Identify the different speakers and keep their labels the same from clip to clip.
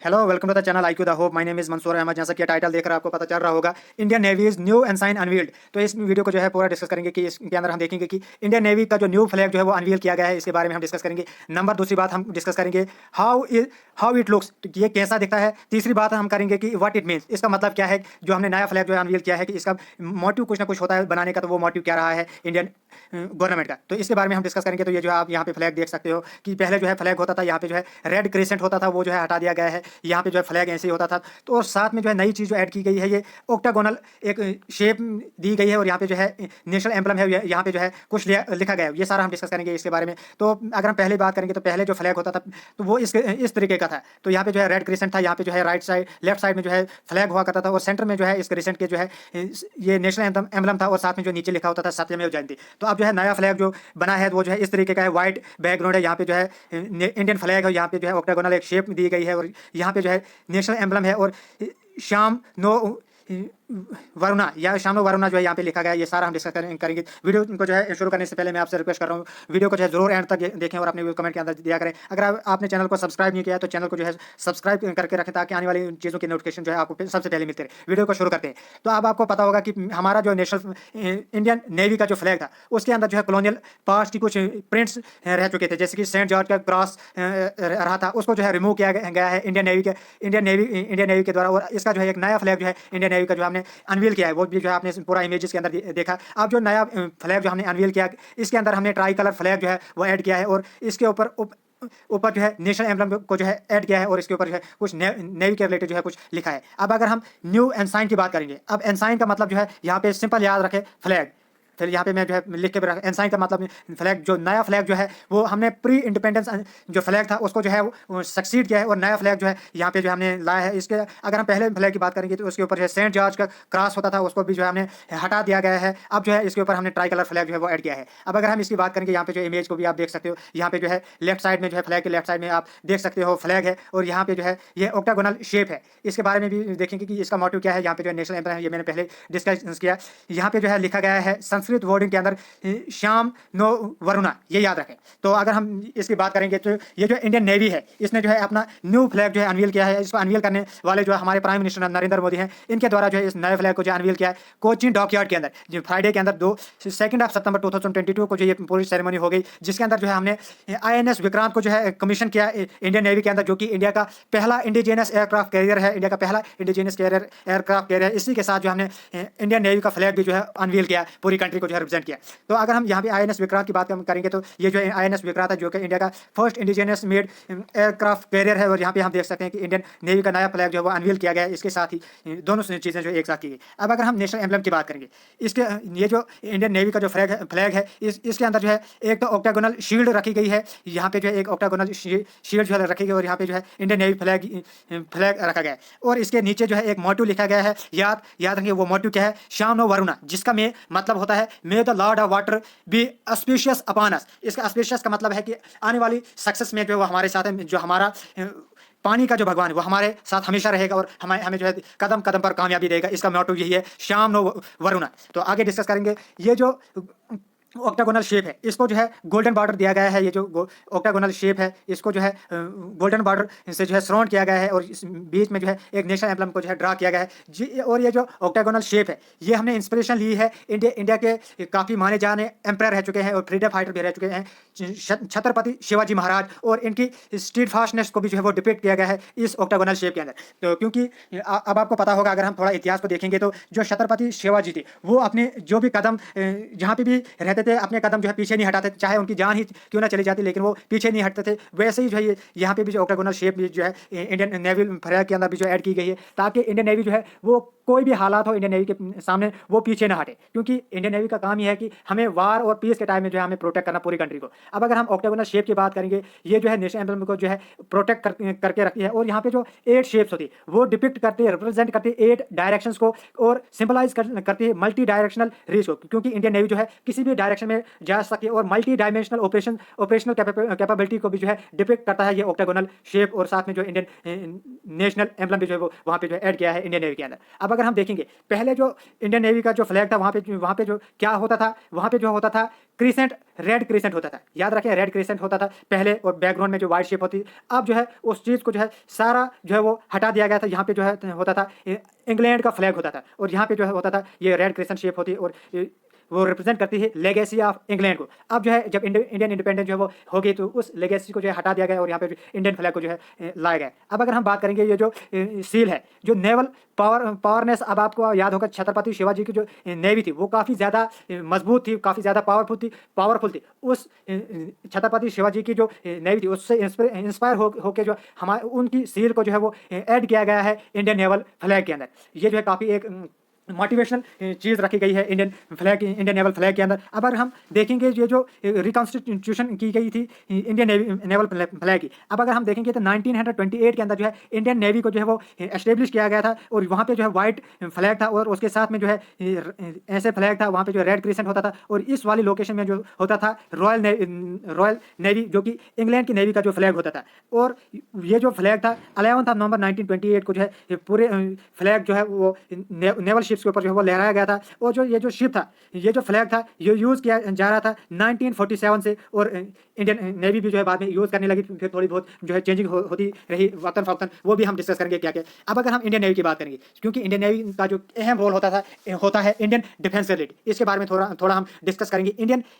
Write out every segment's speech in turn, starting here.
Speaker 1: Hello welcome to the channel I Q the hope. My name is Mansoor Ahmad. जैसा कि title देखकर आपको पता चल रहा होगा, Indian Navy is new ensign unveiled. तो इस वीडियो को जो है पूरा डिस्कस करेंगे कि इसके अंदर हम देखेंगे कि इंडियन नेवी का जो न्यू फ्लैग जो है वो अनवील किया गया है, इसके बारे में हम डिस्कस करेंगे। दूसरी बात हम डिस्कस करेंगे हाउ इट लुक्स, ये कैसा दिखता है। तीसरी बात हम करेंगे कि व्हाट इट मीन्स, इसका मतलब क्या है। जो हमने नया फ्लैग जो है अनवील किया है कि इसका मोटिव कुछ ना कुछ होता है बनाने का, तो वो मोटिव क्या रहा है इंडियन गवर्नमेंट का, तो इसके बारे में हम डिस्कस करेंगे। तो ये जो है आप यहाँ पे फ्लैग देख सकते हो कि पहले जो है फ्लैग होता था यहाँ पे जो है रेड क्रिसेंट होता था, वो जो है हटा दिया गया है। यहाँ पे जो है फ्लैग ऐसे ही होता था। तो और साथ में जो है नई चीज़ जो ऐड की गई है, ये ऑक्टागोनल एक शेप दी गई है और यहाँ पे जो है नेशनल एम्बलम है, यहाँ पे जो है कुछ लिखा गया है। ये सारा हम डिस्कस करेंगे इसके बारे में। तो अगर हम पहले बात करेंगे तो पहले जो फ्लैग होता था तो वो इस तरीके का था। तो यहाँ पे जो है रेड क्रिसेंट था, यहाँ पे जो है राइट साइड लेफ्ट साइड में जो है फ्लैग हुआ करता था और सेंटर में जो है इस क्रिसेंट के जो है ये नेशनल एम्बलम था और साथ में जो नीचे लिखा होता था सत्यमेव जयते। तो अब जो है नया फ्लैग जो बना है वो जो है इस तरीके का है। व्हाइट बैकग्राउंड है, यहाँ पे जो है इंडियन फ्लैग है, यहाँ पे जो है ऑक्टागोनल एक शेप दी गई है और यहाँ पे जो है नेशनल एम्बलम है और शाम नो वरुणा या शामो वरुणा जो है यहाँ पे लिखा गया है। ये सारा हम डिस्कस करेंगे। वीडियो को जो है शुरू करने से पहले मैं आपसे रिक्वेस्ट कर रहा हूँ, वीडियो को जो है जरूर एंड तक देखें और अपने कमेंट के अंदर दिया करें। अगर आपने चैनल को सब्सक्राइब नहीं किया तो चैनल को जो है सब्सक्राइब करके रखें ताकि आने वाली चीज़ों की नोटिफिकेशन जो है आपको सबसे पहले मिलते रहे। वीडियो को शुरू करते हैं। तो अब आपको पता होगा कि हमारा जो नेशनल इंडियन नेवी का जो फ्लैग था उसके अंदर जो है कॉलोनियल पास्ट की कुछ प्रिंट्स रह चुके थे, जैसे कि सेंट जॉर्ज का क्रॉस रहा था, उसको जो है रिमूव किया गया है इंडियन नेवी के द्वारा। और इसका जो है एक नया फ्लैग जो है इंडियन नेवी का जो हमने अनवील किया है, वो भी जो है आपने पूरा इमेजेस के अंदर देखा। अब जो नया फ्लैग जो हमने अनवील किया, इसके अंदर हमने ट्राई कलर फ्लैग जो है वो ऐड किया है और इसके ऊपर जो है नेशनल एम्बलम को जो है ऐड किया है और इसके ऊपर जो है कुछ नेवी के रिलेटेड जो है कुछ लिखा है। अब अगर हम न्यू एनसाइन की बात करेंगे, अब एनसाइन का मतलब जो है यहाँ पे सिंपल याद रखें फ्लैग। फिर यहाँ पे मैं जो है लिख के भी रखा एनसाइन का मतलब फ्लैग, जो नया फ्लैग जो है वो हमने प्री इंडिपेंडेंस जो फ्लैग था उसको जो है वो सक्सीड किया है और नया फ्लैग जो है यहाँ पे जो हमने लाया है। इसके अगर हम पहले फ्लैग की बात करेंगे तो उसके ऊपर जो है सेंट जॉर्ज का क्रॉस होता था, उसको भी जो है हमने हटा दिया गया है। अब जो है इसके ऊपर हमने ट्राई कलर फ्लैग जो है वो ऐड किया है। अब अगर हम इसकी बात करेंगे, यहाँ पे जो इमेज को भी आप देख सकते हो, यहाँ पे जो है लेफ्ट साइड में जो है फ्लैग के लेफ्ट साइड में आप देख सकते हो फ्लैग है और यहाँ पे जो है ये ऑक्टागोनल शेप है। इसके बारे में भी देखेंगे कि इसका मोटिव क्या है। यहाँ पे जो है नेशनल एम्बलम है, ये मैंने पहले डिस्कस किया। यहाँ पे जो है लिखा गया है संस्कृत वर्डिंग के अंदर शाम नो वरुणा, ये याद रखें। तो अगर हम इसकी बात करेंगे तो ये जो इंडियन नेवी है इसने जो है अपना न्यू फ्लैग जो है अनवील किया है। इसको अनवील करने वाले जो है हमारे प्राइम मिनिस्टर नरेंद्र मोदी हैं, इनके द्वारा जो है इस नए फ्लैग को जो अनवील किया है कोचीन डॉकयार्ड के अंदर, जो फ्राइडे के अंदर 2 सितंबर 2022 को जो ये पूरी सेरेमनी हो गई, जिसके अंदर जो है हमने INS विक्रांत को जो है कमीशन किया इंडियन नेवी के अंदर, जो कि इंडिया का पहला इंडिजिनियस एयरक्राफ्ट कैरियर है, इंडिया का पहला इंडिजिनियस एयरक्राफ्ट कैरियर है। इसी के साथ जो हमने इंडियन नेवी का फ्लैग भी जो है अनवील किया, पूरी कंट्री को जो है रिप्रेजेंट किया। तो अगर हम यहाँ पे INS विक्रांत की बात करेंगे तो ये जो INS विक्रांत है जो कि इंडिया का first indigenous made aircraft carrier है और यहाँ पे हम देख सकते हैं कि इंडियन नेवी का नया फ्लैग जो है वो अनवील किया गया है। इसके साथ ही दोनों चीज़ें जो एक साथ की गई। अब अगर हम नेशनल एम्बलम की बात करेंगे, इसके ये जो इंडियन नेवी का जो फ्लैग है इसके अंदर जो है एक तो ऑक्टागोनल शील्ड रखी गई है, यहाँ पे जो है एक ऑक्टागोनल शील्ड जो है रखी गई और यहाँ पे जो है इंडियन नेवी फ्लैग रखा गया है और इसके नीचे जो है एक मोटिव लिखा गया है। याद रखिए वो मोटिव क्या है, शाम नो वरुणा, जिसका में मतलब होता है may the lord of water be auspicious upon us. इसका ऑस्पिशियस का मतलब है कि आने वाली सक्सेस में जो वो हमारे साथ है, जो हमारा पानी का जो भगवान है वो हमारे साथ हमेशा रहेगा और हमें जो है कदम कदम पर कामयाबी देगा। इसका मोटिव यही है, शाम नो वरुणा। तो आगे डिस्कस करेंगे। ये जो ऑक्टागोनल शेप है इसको जो है गोल्डन बॉर्डर दिया गया है। ये जो ऑक्टागोनल शेप है इसको जो है गोल्डन बॉर्डर से जो है सराउंड किया गया है और इस बीच में जो है एक नेशनल एम्बलम को जो है ड्रा किया गया है और ये जो ऑक्टागोनल शेप है ये हमने इंस्पिरेशन ली है इंडिया के काफ़ी माने जाने एम्पायर रह चुके हैं और फ्रीडम फाइटर भी रह चुके हैं, छत्रपति शिवाजी महाराज, और इनकी स्ट्रीट फास्टनेस को भी जो है वो डिपिक्ट किया गया है इस ऑक्टागोनल शेप के अंदर। तो क्योंकि अब आपको पता होगा, अगर हम थोड़ा इतिहास को देखेंगे तो जो छत्रपति शिवाजी थे वो अपने जो भी कदम जहाँ पे भी रहते थे अपने कदम जो है पीछे नहीं हटाते, चाहे उनकी जान ही क्यों ना चली जाती लेकिन वो पीछे नहीं हटते थे। वैसे ही जो है यहाँ पे भी जो ऑक्टागोनल शेप भी जो है इंडियन नेवी फ्लैग के अंदर भी जो ऐड की गई है ताकि इंडियन नेवी जो है वो कोई भी हालात हो इंडियन नेवी के सामने वो पीछे ना हटे, क्योंकि इंडियन नेवी का काम ही है कि हमें वार और पीस के टाइम में जो है हमें प्रोटेक्ट करना पूरी कंट्री को। अब अगर हम ऑक्टागोनल शेप की बात करेंगे, ये जो है नेशनल एम्बलम को जो है प्रोटेक्ट करके रखती है और यहाँ पे जो 8 शेप्स होती है वो डिपिक्ट करती है, रिप्रेजेंट करती है 8 डायरेक्शंस को और सिंबलाइज करती है मल्टी डायरेक्शनल रीच को, क्योंकि इंडियन नेवी जो है किसी भी डायरेक्शन में जा सके और मल्टी डायमेंशनल ऑपरेशनल कैपेबिलिटी को भी जो है डिपिक्ट करता है ये ऑक्टागोनल शेप। और साथ में जो इंडियन नेशनल एम्बलम भी जो है वो वहाँ पे जो ऐड किया है इंडियन नेवी के अंदर। अब अगर हम देखेंगे पहले जो इंडियन नेवी का जो फ्लैग था वहाँ पे जो क्या होता था, वहाँ पे जो होता था क्रिसेंट, रेड क्रिसेंट होता था, याद रखें रेड क्रिसेंट होता था पहले, और बैकग्राउंड में जो वाइट शेप होती। अब जो है उस चीज़ को जो है सारा जो है वो हटा दिया गया था। यहाँ पे जो है होता था इंग्लैंड का फ्लैग होता था, और यहाँ पे जो है होता था ये रेड क्रिसेंट शेप होती, और वो रिप्रेजेंट करती है लेगेसी ऑफ इंग्लैंड को। अब जो है जब इंडियन इंडिपेंडेंस जो है वो हो गई तो उस लेगेसी को जो है हटा दिया गया और यहाँ पे इंडियन फ्लैग को जो है लाया गया। अब अगर हम बात करेंगे ये जो सील है, जो नेवल पावरनेस, अब आपको याद होगा छत्रपति शिवाजी की जो नेवी थी वो काफ़ी ज़्यादा मजबूत थी, काफ़ी ज़्यादा पावरफुल थी। उस छत्रपति शिवाजी की जो नेवी थी उससे इंस्पायर होकर जो हमारे उनकी सील को जो है वो ऐड किया गया है इंडियन नेवल फ्लैग के अंदर। ये जो है काफ़ी एक मोटिवेशनल चीज़ रखी गई है इंडियन नेवल फ्लैग के अंदर। अब अगर हम देखेंगे ये जो रिकॉन्स्टिट्यूशन की गई थी इंडियन नेवल फ्लैग की, अब अगर हम देखेंगे तो 1928 के अंदर जो है इंडियन नेवी को जो है वो एस्टेब्लिश किया गया था, और वहाँ पे जो है वाइट फ्लैग था और उसके साथ में जो है ऐसे फ्लैग था, वहाँ पे जो रेड क्रिसेंट होता था, और इस वाली लोकेशन में जो होता था रॉयल नेवी जो कि इंग्लैंड की नेवी का जो फ्लैग होता था। और ये जो फ्लैग था 11 नवंबर 1928 को जो है पूरे फ्लैग जो है वो नेवल शिप्स के ऊपर जो है वो लहराया गया था। और जो ये जो शिप था, ये जो फ्लैग था, ये यूज़ किया जा रहा था 1947 से, और इंडियन नेवी भी जो है बाद में यूज़ करने लगी, फिर थोड़ी बहुत जो है चेंजिंग होती रही वक्तन फ़वक्तन, वो भी हम डिस्कस करेंगे क्या क्या। अब अगर हम इंडियन नेवी की बात करेंगे, क्योंकि इंडियन नेवी का जो अहम रोल होता है इंडियन डिफेंस से रिलेटेड, इसके बारे में थोड़ा हम डिस्कस करेंगे।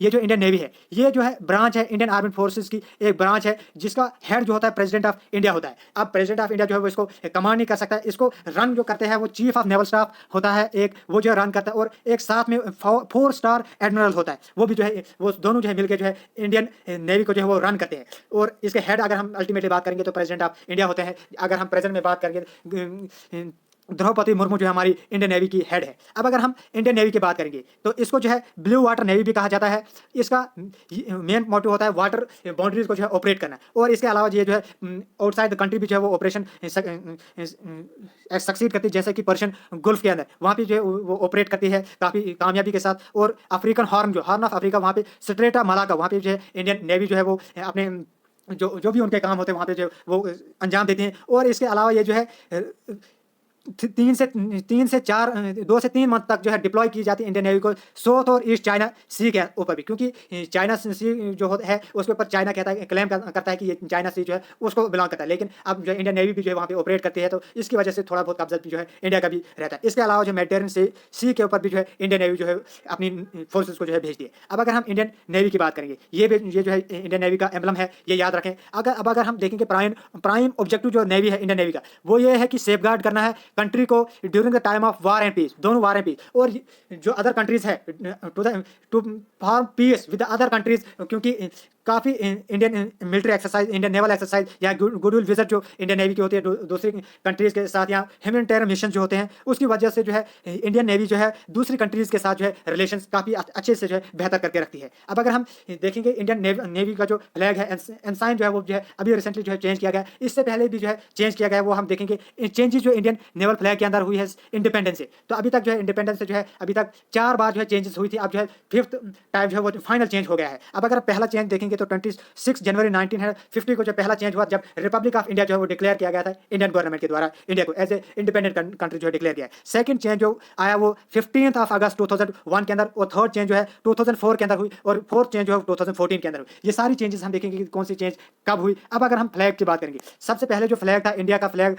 Speaker 1: ये जो इंडियन नेवी है, ये जो है ब्रांच है इंडियन आर्म्ड फोर्सेज की एक ब्रांच है, जिसका हेड जो होता है प्रेसिडेंट ऑफ इंडिया होता है। अब प्रेसिडेंट ऑफ इंडिया जो है वो इसको कमांड नहीं कर सकता, इसको रन जो करते हैं वो चीफ ऑफ नेवल स्टाफ होता है एक, वो जो रन करता है, और एक साथ में 4 स्टार एडमिरल होता है, वो भी जो है वो दोनों जो है मिलकर जो है इंडियन नेवी को जो है वो रन करते हैं। और इसके हेड अगर हम अल्टीमेटली बात करेंगे तो प्रेसिडेंट ऑफ इंडिया होते हैं। अगर हम प्रेजेंट में बात करेंगे द्रौपदी मुर्मू जो है हमारी इंडियन नेवी की हेड है। अब अगर हम इंडियन नेवी की बात करेंगे तो इसको जो है ब्लू वाटर नेवी भी कहा जाता है। इसका मेन मोटिव होता है वाटर बाउंड्रीज को जो है ऑपरेट करना, और इसके अलावा ये जो है आउटसाइड द कंट्री भी जो है वो ऑपरेशन सक्सीड करती है, जैसे कि पर्शियन गुल्फ के अंदर वहाँ पे जो है वो ऑपरेट करती है काफ़ी कामयाबी के साथ। और अफ्रीकन हॉर्न ऑफ अफ्रीका, वहाँ पे स्ट्रेट ऑफ मलाका, वहाँ पे जो है इंडियन नेवी जो है वो अपने जो भी उनके काम होते हैं वहाँ पे जो वो अंजाम देते हैं। और इसके अलावा ये जो है 2 से 3 मंथ तक जो है डिप्लॉय की जाती है इंडियन नेवी को साउथ और ईस्ट चाइना सी के ऊपर भी, क्योंकि चाइना सी जो है उसके ऊपर चाइना कहता है, क्लेम करता है कि ये चाइना सी जो है उसको बिलोंग करता है, लेकिन अब जो इंडियन नेवी भी जो है वहाँ पे ऑपरेट करती है, तो इसकी वजह से थोड़ा बहुत कब्जा जो है इंडिया का भी रहता है। इसके अलावा जो मेडिटेरियन सी के ऊपर भी जो है इंडियन नेवी जो है अपनी फोर्सेज को जो है भेजती है। अब अगर हम इंडियन नेवी की बात करेंगे, ये जो है इंडियन नेवी का एम्बलम है, ये याद रखें। अगर हम देखेंगे प्राइम ऑब्जेक्टिव जो नेवी है इंडियन नेवी का, वो ये है कि सेफ गार्ड करना है कंट्री को during the time of war and peace, दोनों वार एंड पीस, और जो अदर कंट्रीज है to form peace with other countries, क्योंकि काफ़ी Indian military exercise, Indian naval exercise या गुडविल विजिट जो इंडियन नेवी की होती है दूसरी कंट्रीज़ के साथ, या ह्यूमैनिटेरियन मिशन जो होते हैं, उसकी वजह से जो है इंडियन नेवी जो है दूसरी कंट्रीज़ के साथ जो है रिलेशंस काफ़ी अच्छे से जो है बेहतर करके रखती है। अब अगर हम देखेंगे इंडियन नेवी का जो फ्लैग है, एनसाइन जो है वो जो है अभी रिसेंटली जो है चेंज किया गया, इससे पहले भी जो है चेंज किया गया, वो हम देखेंगे चेंजेस जो इंडियन नेवल फ्लैग के अंदर हुई है इंडिपेंडेंस से। तो अभी तक जो है इंडिपेंडेंस से जो है अभी तक 4 बार जो है चेंजेस हुई थी, अब जो है 5th टाइम जो है वो फाइनल चेंज हो गया है। अब अगर पहला चेंज देखेंगे तो 26 जनवरी 1950 को जो पहला चेंज हुआ, जब रिपब्लिक ऑफ इंडिया जो है वो डिक्लेयर किया गया था इंडियन गवर्नमेंट के द्वारा इंडिया को एज ए इंडिपेंडेंट कंट्री जो है डिक्लेयर किया है। सेकंड चेंज जो आया वो 15 अगस्त 2001 के अंदर, और थर्ड चेंज जो है 2004 के अंदर हुई, और फोर्थ चेंज जो है 2014 के अंदर हुई। ये सारी चेंजेस हम देखेंगे कि कौन सी चेंज कब हुई। अब अगर हम फ्लैग की बात करेंगे, सबसे पहले जो फ्लैग था इंडिया का फ्लैग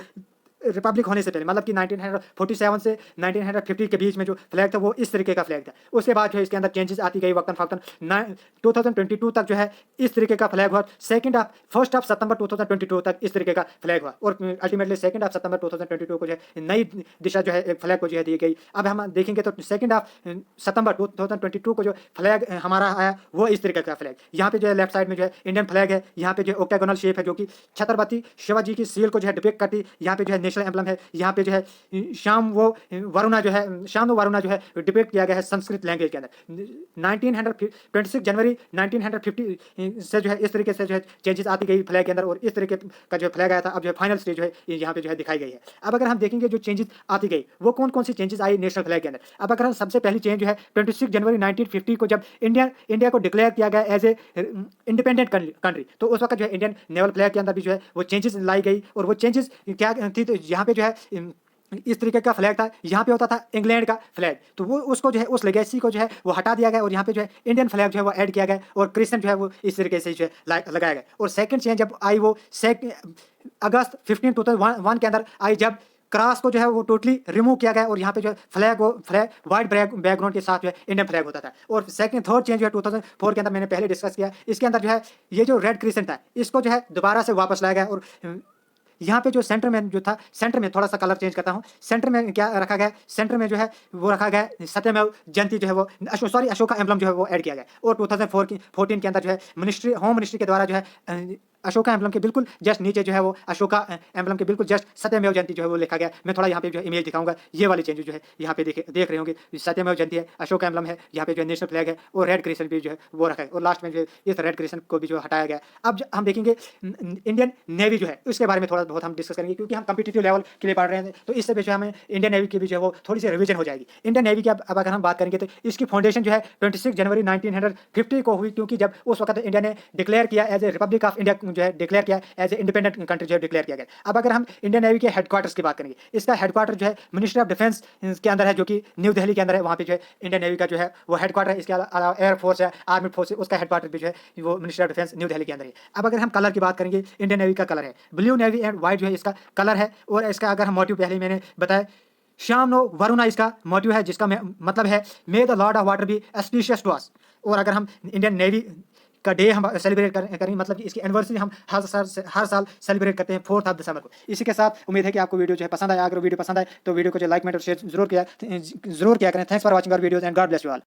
Speaker 1: रिपब्लिक होने से पहले, मतलब कि 1947 से 1950 के बीच में जो फ्लैग था वो इस तरीके का फ्लैग था। उसके बाद जो है इसके अंदर चेंजेस आती गई वक्तन फ़वक्तन। 2022 तक जो है इस तरीके का फ्लैग हुआ। 1 सितंबर 2022 तक इस तरीके का फ्लैग हुआ, और अल्टीमेटली 2 सितंबर 2022 को जो है नई दिशा जो है एक फ्लैग को जो है दी गई। अब हम देखेंगे तो 2 सितंबर 2022 को जो फ्लैग हमारा आया वो इस तरीके का फ्लैग। यहाँ पे जो है लेफ्ट साइड में जो है इंडियन फ्लैग है, यहाँ पे जो ऑक्टागोनल शेप है जो कि छत्रपति शिवाजी की सील को जो है डिपिक्ट करती, यहाँ पे जो है नेशनल नेशनल एम्बलम है। यहाँ पे जो है शाम वो वरुणा जो है डिपिक्ट किया गया है संस्कृत लैंग्वेज के अंदर। 26 जनवरी 1950 से जो है इस तरीके से जो है चेंजेस आती गई फ्लैग के अंदर, और इस तरीके का जो फ्लैग आया था अब जो है फाइनल स्टेज जो है यहाँ पे जो है दिखाई गई है। अब अगर हम देखेंगे जो चेंजेस आती गई वो कौन कौन सी चेंजेस आई नेशनल फ्लैग के अंदर। अब अगर हम सबसे पहली चेंज जो है 26 जनवरी 1950 को जब इंडिया को डिक्लेयर किया गया एज ए इंडिपेंडेंट कंट्री, तो उस वक्त जो है इंडियन नेवल फ्लैग के अंदर भी जो है वो चेंजेस लाई गई। और वो चेंजेस क्या थी, तो यहाँ पे जो है इस तरीके का फ्लैग था, यहाँ पे होता था इंग्लैंड का फ्लैग, तो वो उसको जो है उस लेगेसी को जो है वो हटा दिया गया और यहाँ पे जो है इंडियन फ्लैग जो है वो ऐड किया गया और क्रिसेंट जो है वो इस तरीके से जो है लगाया गया। और सेकंड चेंज जब आई वो अगस्त 15 2001 के अंदर आई, जब क्रॉस को जो है वो टोटली रिमूव किया गया और यहाँ पे जो है फ्लैग वाइट बैकग्राउंड के साथ जो है इंडियन फ्लैग होता था। और थर्ड चेंज जो है 2004 के अंदर मैंने पहले डिस्कस किया, इसके अंदर जो है ये जो रेड क्रिसेंट था इसको जो है दोबारा से वापस लाया गया। और यहाँ पे जो सेंटर में जो था, सेंटर में थोड़ा सा कलर चेंज करता हूँ, सेंटर में क्या रखा गया, सेंटर में जो है वो रखा गया सत्यमेव जयंती जो है वो अशोका एम्बलम जो है वो ऐड किया गया। और 2014 के अंदर जो है होम मिनिस्ट्री के द्वारा जो है अशोका एम्बलम के बिल्कुल जस्ट नीचे जो है वो अशोका एम्बलम के बिल्कुल जस्ट सत्यमेव जयंती जो है वो लिखा गया। मैं थोड़ा यहाँ पे जो है इमेज दिखाऊंगा, ये वाली चेंज जो है यहाँ पे देख रहे होंगे, सत्यमेव जयंती है, अशोका एम्बलम है, यहाँ पे जो है नेशनल फ्लैग है और रेड क्रिसेंट भी जो है वो रखा है। और लास्ट में जो है इस रेड क्रिसेंट को भी जो हटाया गया। अब हम देखेंगे इंडियन नेवी जो है उसके बारे में थोड़ा बहुत हम डिस्कस करेंगे, क्योंकि हम कम्पिटिटिव लेवल के लिए पढ़ रहे हैं, तो इससे भी जो हमें इंडियन नेवी की भी जो है वो थोड़ी सी रिवीजन हो जाएगी। इंडियन नेवी की अब अगर हम बात करेंगे तो इसकी फाउंडेशन जो है 26 जनवरी 1950 को हुई, क्योंकि जब उस वक्त इंडिया ने डिक्लेयर किया as a republic of India जो है डिक्लेयर किया एज ए इंडिपेंडेंट कंट्री जो है डिक्लेयर किया गया। अब अगर हम इंडियन नेवी के हेडक्वार्टर्स की बात करेंगे, इसका हेडक्वार्टर जो है मिनिस्ट्री ऑफ डिफेंस के अंदर है, जो कि न्यू दिल्ली के अंदर है। वहाँ पे जो है इंडियन नेवी का जो है वो हेडक्वार्टर है। इसके अलावा एयर फोर्स है, आर्मी फोर्स है, उसका हेडक्वार्टर भी जो है वो ministry of defence new Delhi के अंदर है। अब अगर हम कलर की बात करेंगे, इंडियन नेवी का कलर है ब्लू नेवी एंड व्हाइट जो है इसका कलर है। और इसका अगर हम मोटिव पहले मैंने बताया श्याम नो वरुणा इसका मोटिव है, जिसका मतलब है may the lord of water be auspicious to us. और अगर हम इंडियन नेवी का डे हम सेलिब्रेट करेंगे, मतलब कि इसकी एनिवर्सरी हम हर साल सेलिब्रेट करते हैं 4 दिसंबर को। इसी के साथ उम्मीद है कि आपको वीडियो जो है पसंद आया। अगर वीडियो पसंद आए तो वीडियो को जो लाइक और शेयर जरूर किया करें। Thanks for watching our videos and God bless you all.